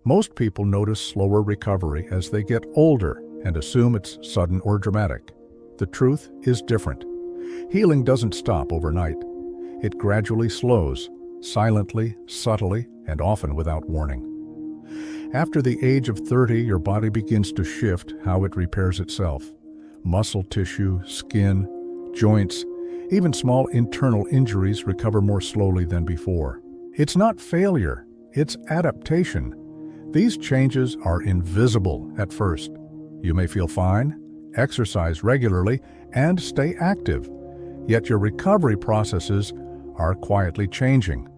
Most people notice slower recovery as they get older and assume it's sudden or dramatic. The truth is different. Healing doesn't stop overnight. It gradually slows, silently, subtly, and often without warning. After the age of 30, your body begins to shift how it repairs itself. Muscle tissue, skin, joints, even small internal injuries recover more slowly than before. It's not failure, it's adaptation. These changes are invisible at first. You may feel fine, exercise regularly, and stay active, yet your recovery processes are quietly changing.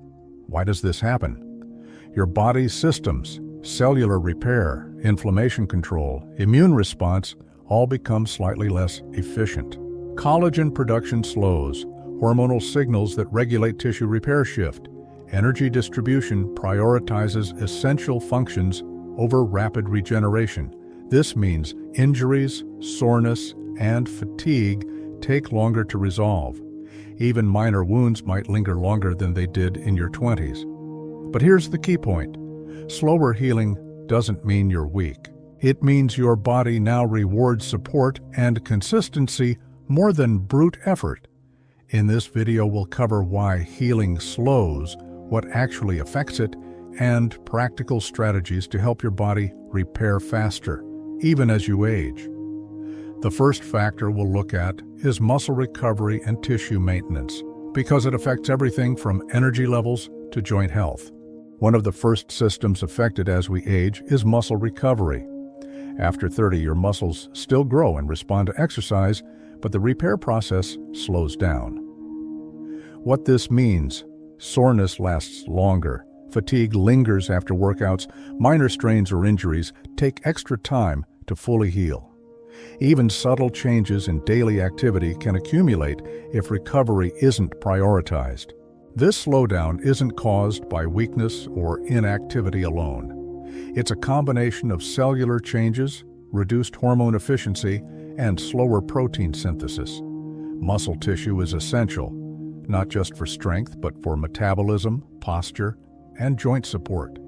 Why does this happen? Your body's systems, cellular repair, inflammation control, immune response, all become slightly less efficient. Collagen production slows, hormonal signals that regulate tissue repair shift, energy distribution prioritizes essential functions over rapid regeneration. This means injuries, soreness, and fatigue take longer to resolve. Even minor wounds might linger longer than they did in your 20s. But here's the key point. Slower healing doesn't mean you're weak. It means your body now rewards support and consistency more than brute effort. In this video, we'll cover why healing slows, what actually affects it, and practical strategies to help your body repair faster, even as you age. The first factor we'll look at is muscle recovery and tissue maintenance, because it affects everything from energy levels to joint health. One of the first systems affected as we age is muscle recovery. After 30, your muscles still grow and respond to exercise, but the repair process slows down. What this means: soreness lasts longer, fatigue lingers after workouts, minor strains or injuries take extra time to fully heal. Even subtle changes in daily activity can accumulate if recovery isn't prioritized. This slowdown isn't caused by weakness or inactivity alone. It's a combination of cellular changes, reduced hormone efficiency, and slower protein synthesis. Muscle tissue is essential, not just for strength, but for metabolism, posture, and joint support.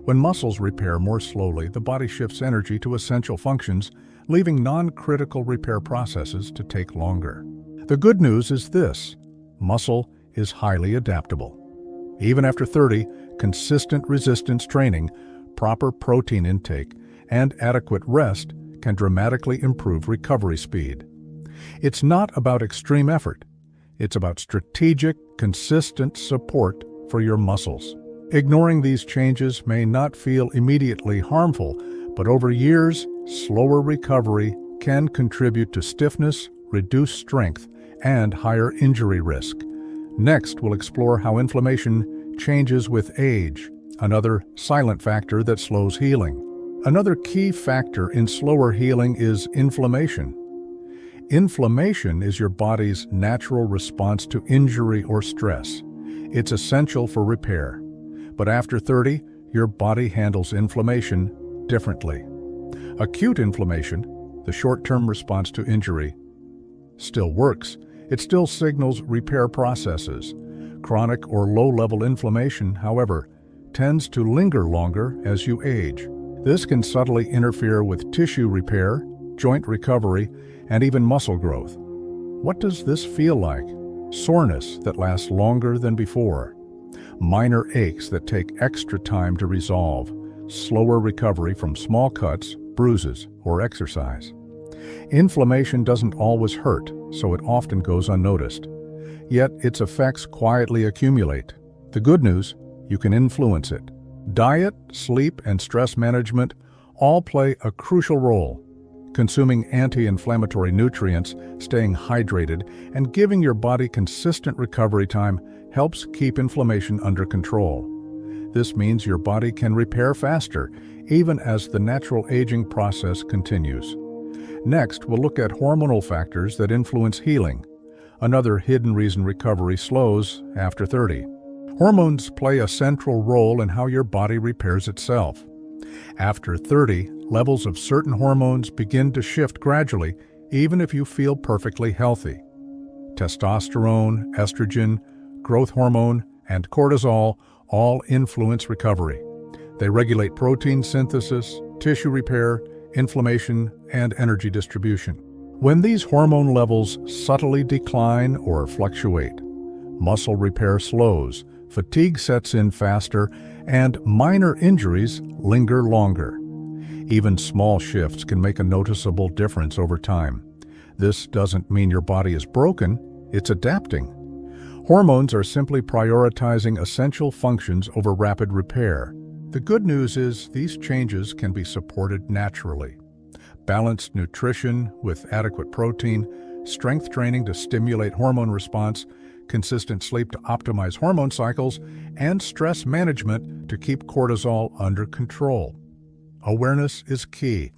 When muscles repair more slowly, the body shifts energy to essential functions, leaving non-critical repair processes to take longer. The good news is this: muscle is highly adaptable. Even after 30, consistent resistance training, proper protein intake, and adequate rest can dramatically improve recovery speed. It's not about extreme effort. It's about strategic, consistent support for your muscles. Ignoring these changes may not feel immediately harmful, but over years, slower recovery can contribute to stiffness, reduced strength, and higher injury risk. Next, we'll explore how inflammation changes with age, another silent factor that slows healing. Another key factor in slower healing is inflammation. Inflammation is your body's natural response to injury or stress. It's essential for repair. But after 30, your body handles inflammation differently. Acute inflammation, the short-term response to injury, still works. It still signals repair processes. Chronic or low-level inflammation, however, tends to linger longer as you age. This can subtly interfere with tissue repair, joint recovery, and even muscle growth. What does this feel like? Soreness that lasts longer than before. Minor aches that take extra time to resolve. Slower recovery from small cuts, bruises, or exercise. Inflammation doesn't always hurt, so it often goes unnoticed. Yet its effects quietly accumulate. The good news: you can influence it. Diet, sleep, and stress management all play a crucial role. Consuming anti-inflammatory nutrients, staying hydrated, and giving your body consistent recovery time helps keep inflammation under control. This means your body can repair faster, even as the natural aging process continues. Next, we'll look at hormonal factors that influence healing, another hidden reason recovery slows after 30. Hormones play a central role in how your body repairs itself. After 30, levels of certain hormones begin to shift gradually, even if you feel perfectly healthy. Testosterone, estrogen, growth hormone, and cortisol all influence recovery. They regulate protein synthesis, tissue repair, inflammation, and energy distribution. When these hormone levels subtly decline or fluctuate, muscle repair slows, fatigue sets in faster, and minor injuries linger longer. Even small shifts can make a noticeable difference over time. This doesn't mean your body is broken, it's adapting. Hormones are simply prioritizing essential functions over rapid repair. The good news is these changes can be supported naturally. Balanced nutrition with adequate protein, strength training to stimulate hormone response, consistent sleep to optimize hormone cycles, and stress management to keep cortisol under control. Awareness is key.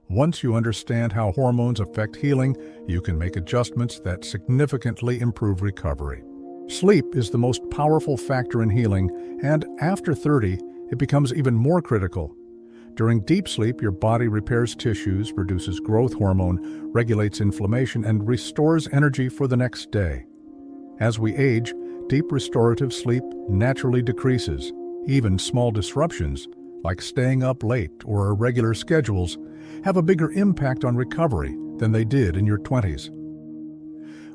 Once you understand how hormones affect healing, you can make adjustments that significantly improve recovery. Sleep is the most powerful factor in healing, and after 30, it becomes even more critical. During deep sleep, your body repairs tissues, produces growth hormone, regulates inflammation, and restores energy for the next day. As we age, deep restorative sleep naturally decreases. Even small disruptions, like staying up late or irregular schedules, have a bigger impact on recovery than they did in your 20s.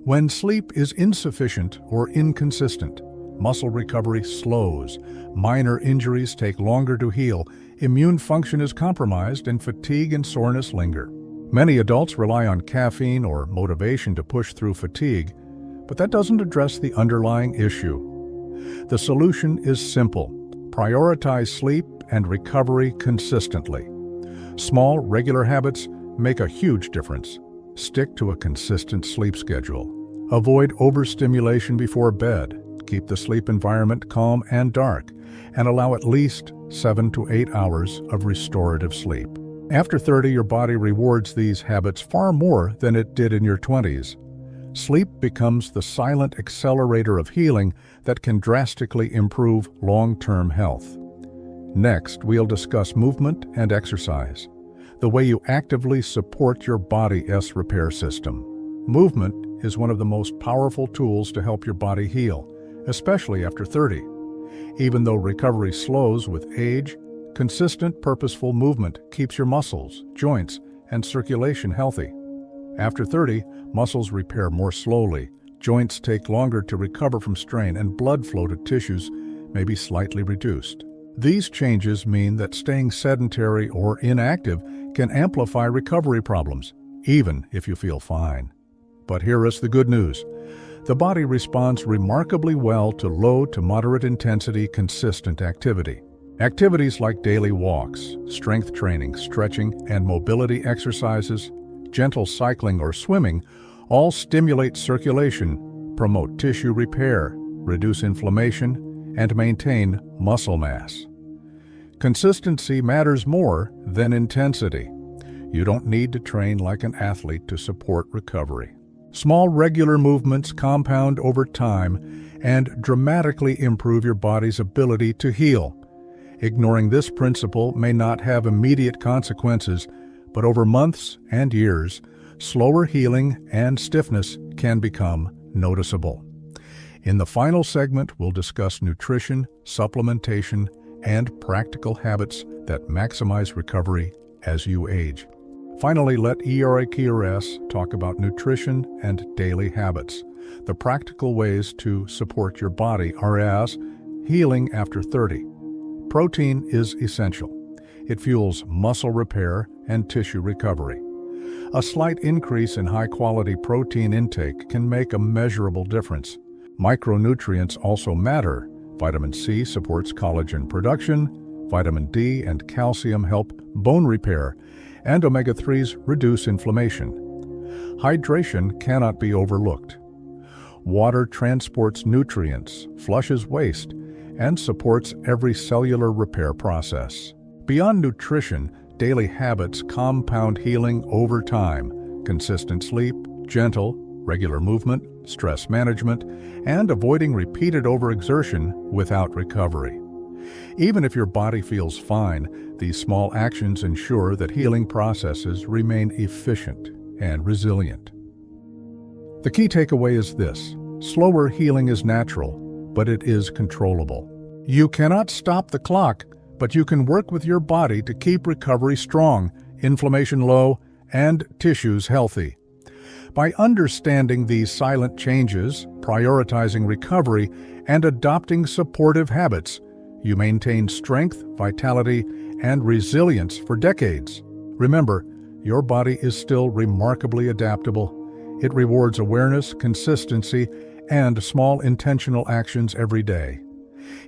When sleep is insufficient or inconsistent, muscle recovery slows, minor injuries take longer to heal, immune function is compromised, and fatigue and soreness linger. Many adults rely on caffeine or motivation to push through fatigue, but that doesn't address the underlying issue. The solution is simple. Prioritize sleep and recovery consistently. Small, regular habits make a huge difference. Stick to a consistent sleep schedule. Avoid overstimulation before bed. Keep the sleep environment calm and dark, and allow at least 7 to 8 hours of restorative sleep. After 30, your body rewards these habits far more than it did in your 20s. Sleep becomes the silent accelerator of healing that can drastically improve long-term health. Next, we'll discuss movement and exercise, the way you actively support your body's repair system. Movement is one of the most powerful tools to help your body heal, especially after 30. Even though recovery slows with age, consistent, purposeful movement keeps your muscles, joints, and circulation healthy. After 30, muscles repair more slowly, joints take longer to recover from strain, and blood flow to tissues may be slightly reduced. These changes mean that staying sedentary or inactive can amplify recovery problems, even if you feel fine. But here is the good news. The body responds remarkably well to low to moderate intensity, consistent activity. Activities like daily walks, strength training, stretching, and mobility exercises, gentle cycling or swimming all stimulate circulation, promote tissue repair, reduce inflammation, and maintain muscle mass. Consistency matters more than intensity. You don't need to train like an athlete to support recovery. Small regular movements compound over time and dramatically improve your body's ability to heal. Ignoring this principle may not have immediate consequences, but over months and years, slower healing and stiffness can become noticeable. In the final segment, we'll discuss nutrition, supplementation, and practical habits that maximize recovery as you age. Finally, let ERAKRS talk about nutrition and daily habits. The practical ways to support your body are as healing after 30. Protein is essential. It fuels muscle repair and tissue recovery. A slight increase in high-quality protein intake can make a measurable difference. Micronutrients also matter. Vitamin C supports collagen production, vitamin D and calcium help bone repair, and omega-3s reduce inflammation. Hydration cannot be overlooked. Water transports nutrients, flushes waste, and supports every cellular repair process. Beyond nutrition, daily habits compound healing over time. Consistent sleep, gentle, regular movement, stress management, and avoiding repeated overexertion without recovery. Even if your body feels fine, these small actions ensure that healing processes remain efficient and resilient. The key takeaway is this: slower healing is natural, but it is controllable. You cannot stop the clock, but you can work with your body to keep recovery strong, inflammation low, and tissues healthy. By understanding these silent changes, prioritizing recovery, and adopting supportive habits, you maintain strength, vitality, and resilience for decades. Remember, your body is still remarkably adaptable. It rewards awareness, consistency, and small intentional actions every day.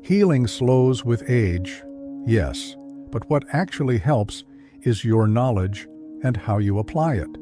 Healing slows with age, yes, but what actually helps is your knowledge and how you apply it.